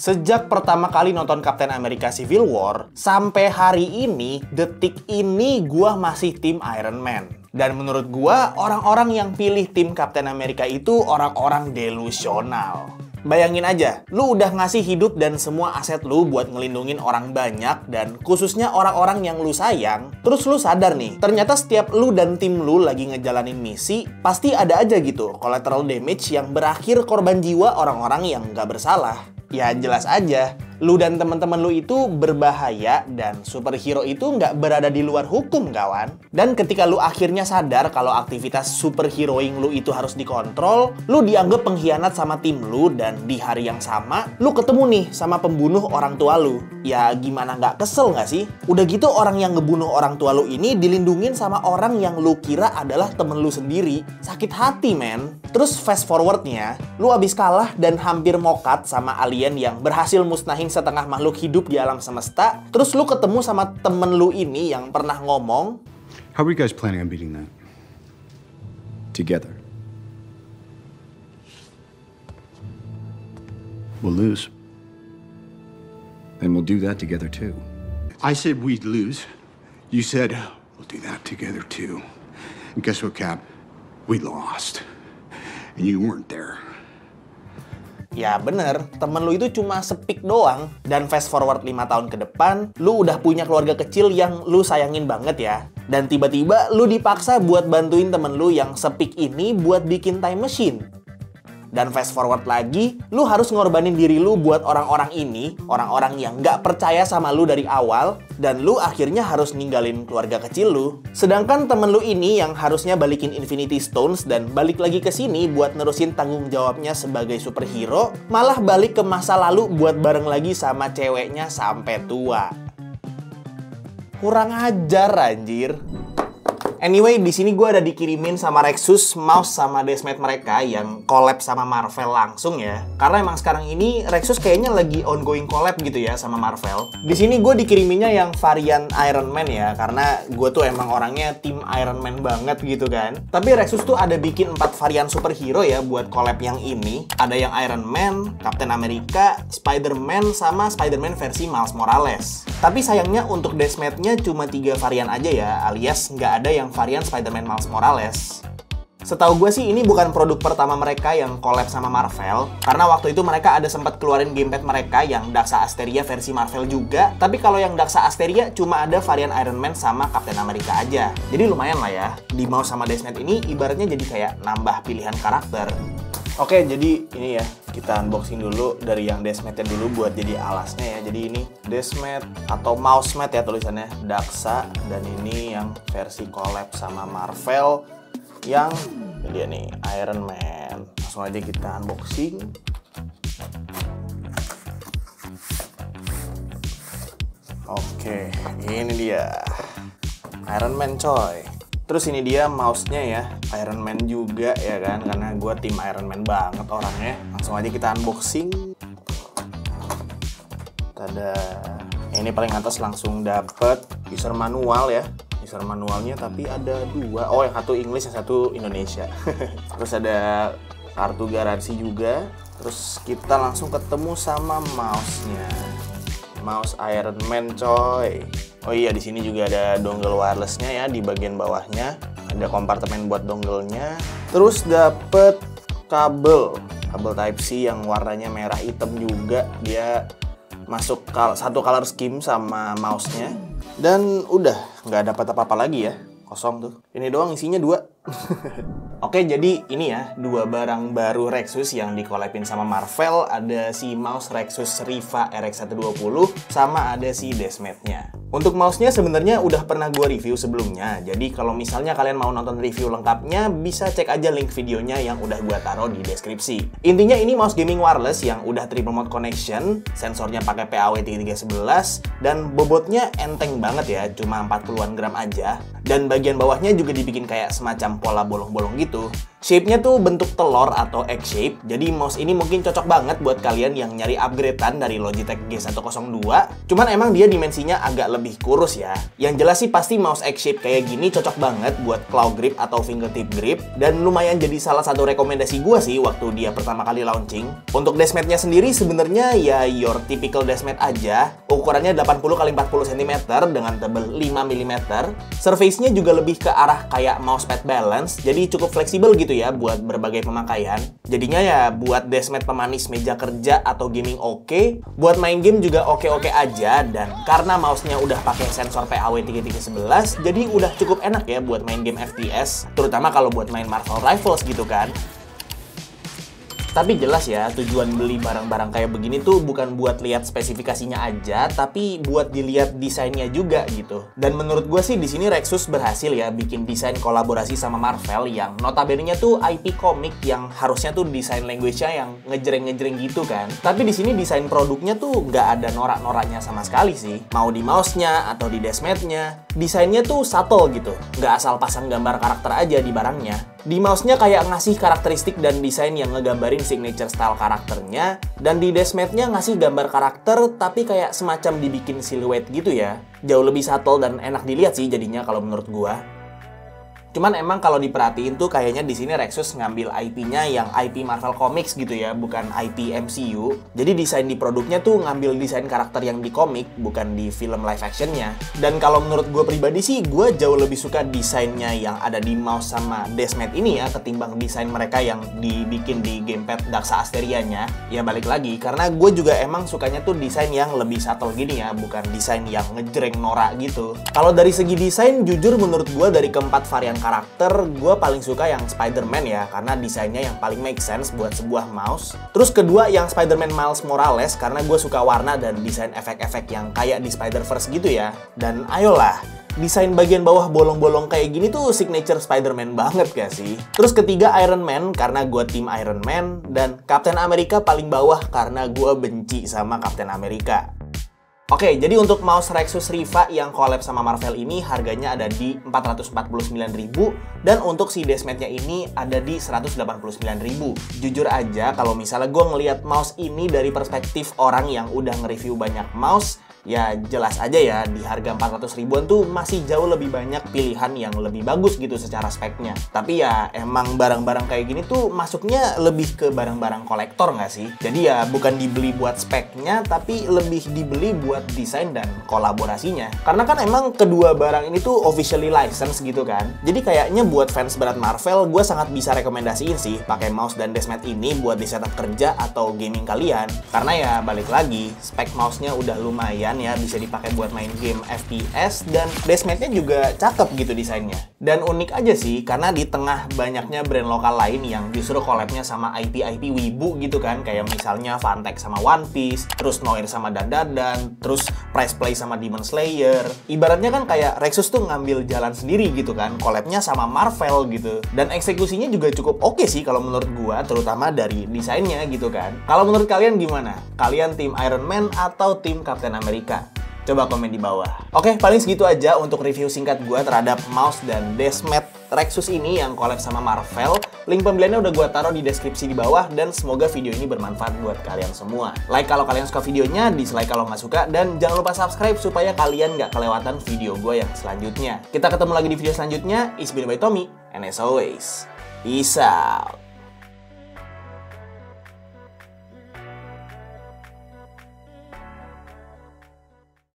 Sejak pertama kali nonton Captain America Civil War, sampai hari ini, detik ini gua masih tim Iron Man. Dan menurut gua, orang-orang yang pilih tim Captain America itu orang-orang delusional. Bayangin aja, lu udah ngasih hidup dan semua aset lu buat ngelindungin orang banyak dan khususnya orang-orang yang lu sayang. Terus lu sadar nih, ternyata setiap lu dan tim lu lagi ngejalanin misi, pasti ada aja gitu collateral damage yang berakhir korban jiwa orang-orang yang nggak bersalah. Ya jelas aja, lu dan teman-teman lu itu berbahaya dan superhero itu nggak berada di luar hukum, kawan. Dan ketika lu akhirnya sadar kalau aktivitas superheroing lu itu harus dikontrol, lu dianggap pengkhianat sama tim lu dan di hari yang sama, lu ketemu nih sama pembunuh orang tua lu. Ya gimana nggak kesel nggak sih? Udah gitu orang yang ngebunuh orang tua lu ini dilindungin sama orang yang lu kira adalah temen lu sendiri. Sakit hati, men. Terus fast forwardnya, lu abis kalah dan hampir mokat sama alien yang berhasil musnahin setengah makhluk hidup di alam semesta. Terus lu ketemu sama temen lu ini yang pernah ngomong, "How are you guys planning on beating that? Together. We'll lose. And we'll do that together too." I said we'd lose. You said we'll do that together too. And guess what, Cap? We lost. And you weren't there. ya bener, temen lu itu cuma speak doang. Dan fast forward 5 tahun ke depan, lu udah punya keluarga kecil yang lu sayangin banget ya. Dan tiba-tiba lu dipaksa buat bantuin temen lu yang speak ini buat bikin time machine. Dan fast forward lagi, lu harus ngorbanin diri lu buat orang-orang ini, orang-orang yang nggak percaya sama lu dari awal, dan lu akhirnya harus ninggalin keluarga kecil lu. Sedangkan temen lu ini yang harusnya balikin Infinity Stones dan balik lagi ke sini buat nerusin tanggung jawabnya sebagai superhero, malah balik ke masa lalu buat bareng lagi sama ceweknya sampai tua. Kurang ajar, anjir. Anyway, di sini gue ada dikirimin sama Rexus mouse sama Desmet mereka yang collab sama Marvel langsung ya. Karena emang sekarang ini Rexus kayaknya lagi ongoing collab gitu ya sama Marvel. Di sini gue dikiriminnya yang varian Iron Man ya, karena gue tuh emang orangnya tim Iron Man banget gitu kan. Tapi Rexus tuh ada bikin 4 varian superhero ya buat collab yang ini. Ada yang Iron Man, Captain America, Spider-Man, sama Spider-Man versi Miles Morales. Tapi sayangnya untuk Desmetnya cuma 3 varian aja ya, alias nggak ada yang varian Spider-Man Miles Morales. Setahu gue sih ini bukan produk pertama mereka yang collab sama Marvel, karena waktu itu mereka ada sempat keluarin gamepad mereka yang Daxa Asteria versi Marvel juga. Tapi kalau yang Daxa Asteria cuma ada varian Iron Man sama Captain America aja. Jadi lumayan lah ya, di mouse sama Desmet ini ibaratnya jadi kayak nambah pilihan karakter. Oke, jadi ini ya, kita unboxing dulu dari yang Desmetnya dulu buat jadi alasnya ya. Jadi ini Desmet atau mouse mat ya tulisannya, Daxa. Dan ini yang versi collab sama Marvel yang dia nih, Iron Man. Langsung aja kita unboxing. Oke, ini dia Iron Man, coy. Terus ini dia mouse-nya ya, Iron Man juga ya kan, karena gue tim Iron Man banget orangnya. Langsung aja kita unboxing. Tada. Ini paling atas langsung dapet user manual ya. User manualnya tapi ada 2. Oh, yang satu English, yang satu Indonesia. Terus ada kartu garansi juga. Terus kita langsung ketemu sama mouse-nya. Mouse Iron Man, coy. Oh iya, di sini juga ada dongle wirelessnya ya di bagian bawahnya. Ada kompartemen buat dongle-nya. Terus dapet kabel Type-C yang warnanya merah hitam juga. Dia masuk satu color scheme sama mouse-nya. Dan udah, nggak dapat apa-apa lagi ya. Kosong tuh. Ini doang isinya 2. Oke, jadi ini ya 2 barang baru Rexus yang dikolabin sama Marvel. Ada si mouse Rexus Riva RX120 sama ada si Desmetnya. Untuk mouse-nya sebenarnya udah pernah gue review sebelumnya. Jadi kalau misalnya kalian mau nonton review lengkapnya, bisa cek aja link videonya yang udah gue taruh di deskripsi. Intinya ini mouse gaming wireless yang udah triple mode connection, sensornya pakai PAW3311, dan bobotnya enteng banget ya, cuma 40-an gram aja. Dan bagian bawahnya juga dibikin kayak semacam pola bolong-bolong gitu. Shape-nya tuh bentuk telur atau egg shape, jadi mouse ini mungkin cocok banget buat kalian yang nyari upgrade-an dari Logitech G102. Cuman emang dia dimensinya agak lebih kurus ya. Yang jelas sih pasti mouse egg shape kayak gini cocok banget buat claw grip atau fingertip grip, dan lumayan jadi salah satu rekomendasi gua sih waktu dia pertama kali launching. Untuk deskmat-nya sendiri sebenarnya ya your typical deskmat aja. Ukurannya 80x40 cm dengan tebal 5 mm. Surface-nya juga lebih ke arah kayak mousepad balance, jadi cukup fleksibel gitu ya buat berbagai pemakaian. Jadinya ya buat deskmat pemanis meja kerja atau gaming oke, buat main game juga oke-oke aja, dan karena mouse-nya udah pakai sensor PAW3311, jadi udah cukup enak ya buat main game FPS, terutama kalau buat main Marvel Rivals gitu kan. Tapi jelas ya, tujuan beli barang-barang kayak begini tuh bukan buat lihat spesifikasinya aja, tapi buat dilihat desainnya juga gitu. Dan menurut gue sih di sini Rexus berhasil ya bikin desain kolaborasi sama Marvel yang notabene-nya tuh IP komik yang harusnya tuh desain language-nya yang ngejreng-ngejreng gitu kan. Tapi di sini desain produknya tuh nggak ada norak-noraknya sama sekali sih. Mau di mouse-nya atau di deskmat-nya, desainnya tuh subtle gitu. Nggak asal pasang gambar karakter aja di barangnya. Di mouse-nya kayak ngasih karakteristik dan desain yang ngegambarin signature style karakternya, dan di deskmat-nya ngasih gambar karakter tapi kayak semacam dibikin siluet gitu ya. Jauh lebih subtle dan enak dilihat sih jadinya kalau menurut gua. Cuman emang kalau diperhatiin tuh kayaknya di sini Rexus ngambil IP-nya yang IP Marvel Comics gitu ya, bukan IP MCU. Jadi desain di produknya tuh ngambil desain karakter yang di komik, bukan di film live actionnya. Dan kalau menurut gue pribadi sih, gue jauh lebih suka desainnya yang ada di mouse sama deskmat ini ya, ketimbang desain mereka yang dibikin di gamepad Daxa Asteria-nya. Ya balik lagi, karena gue juga emang sukanya tuh desain yang lebih subtle gini ya, bukan desain yang ngejreng norak gitu. Kalau dari segi desain, jujur menurut gue dari keempat varian karakter, gue paling suka yang Spider-Man ya, karena desainnya yang paling make sense buat sebuah mouse. Terus kedua yang Spider-Man Miles Morales, karena gue suka warna dan desain efek-efek yang kayak di Spider-Verse gitu ya. Dan ayolah, desain bagian bawah bolong-bolong kayak gini tuh signature Spider-Man banget gak sih? Terus ketiga Iron Man, karena gue tim Iron Man. Dan Captain America paling bawah, karena gue benci sama Captain America. Oke, jadi untuk mouse Rexus Riva yang collab sama Marvel ini harganya ada di 449.000, dan untuk si deskmatnya ini ada di 189.000. Jujur aja kalau misalnya gue ngelihat mouse ini dari perspektif orang yang udah nge-review banyak mouse, ya jelas aja ya di harga 400 ribuan tuh masih jauh lebih banyak pilihan yang lebih bagus gitu secara speknya. Tapi ya emang barang-barang kayak gini tuh masuknya lebih ke barang-barang kolektor nggak sih? Jadi ya bukan dibeli buat speknya, tapi lebih dibeli buat desain dan kolaborasinya. Karena kan emang kedua barang ini tuh officially licensed gitu kan. Jadi kayaknya buat fans berat Marvel, gue sangat bisa rekomendasiin sih pakai mouse dan deskmat ini buat di setup kerja atau gaming kalian. Karena ya balik lagi, spek mouse-nya udah lumayan ya, bisa dipakai buat main game FPS, dan deskmatnya juga cakep gitu desainnya. Dan unik aja sih, karena di tengah banyaknya brand lokal lain yang justru collabnya sama IP-IP wibu gitu kan, kayak misalnya Fantech sama One Piece, terus Noir sama Dandadan, terus Press Play sama Demon Slayer. Ibaratnya kan kayak Rexus tuh ngambil jalan sendiri gitu kan, collabnya sama Marvel gitu. Dan eksekusinya juga cukup oke sih kalau menurut gua, terutama dari desainnya gitu kan. Kalau menurut kalian gimana? Kalian tim Iron Man atau tim Captain America? Coba komen di bawah. Oke, paling segitu aja untuk review singkat gue terhadap mouse dan deskmat Rexus ini yang collab sama Marvel. Link pembeliannya udah gue taruh di deskripsi di bawah, dan semoga video ini bermanfaat buat kalian semua. Like kalau kalian suka videonya, dislike kalau nggak suka, dan jangan lupa subscribe supaya kalian nggak kelewatan video gue yang selanjutnya. Kita ketemu lagi di video selanjutnya. It's been by Tommy, and as always, peace out.